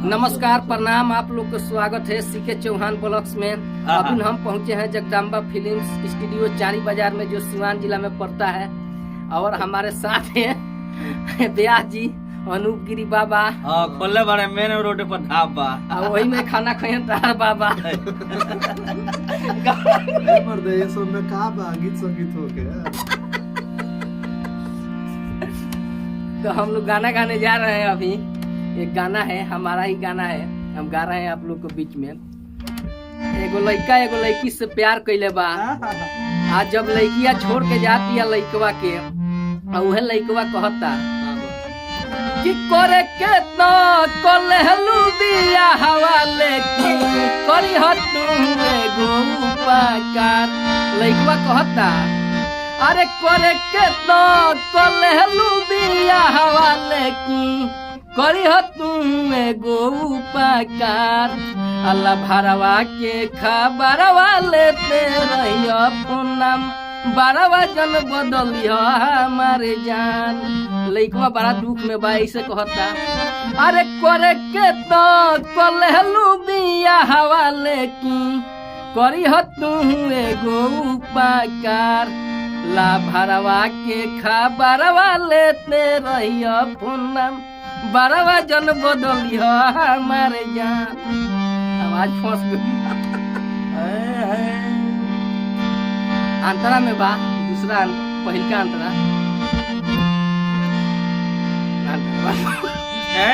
नमस्कार प्रणाम, आप लोग को स्वागत है सीके चौहान ब्लॉग्स में। अभी हम पहुंचे हैं जगदम्बा फिल्म्स स्टूडियो चारी बाजार में, जो सिवान जिला में पड़ता है। और हमारे साथ हैं ब्यास जी, अनूप गिरी बाबा। खोलने बारे मेन रोड पर ढाबा, वही में खाना खाए तार बाबा। ये सब में का बा गीत संगीत हो के। तो हम लोग गाना गाने जा रहे हैं। अभी एक गाना है, हमारा ही गाना है, हम गा रहे हैं आप लोग के बीच में। एगो लड़का एगो लड़की से प्यार कैले बा। आज जब लड़किया छोड़ के जाती है लड़कवा के, वह लड़कवा कहता कि करे के तो कोलहलू दिया हवाले की करी हो तुम एगो उपकार। लड़कवा कहता अरे करे के तो कोलहलू दिया हवाले की करी हो तुम एगो उपकार। अल्लाह भरवा के खबरवा लेते रहियो फोनम, बारवा जन बदलियो हमारे जान। लइकवा बड़ा दुख में बा, ऐसे कहता अरे करे के तो कोलहलू दिया हवाले की करी हो तुम एगो उपकार। ला भरवा के खबरवा लेते रहियो फोनम, बारवा जन बदलियो हमारे जान। आवाज फंस गई। अंतरा में बा दूसरा पहिल का अंतरा।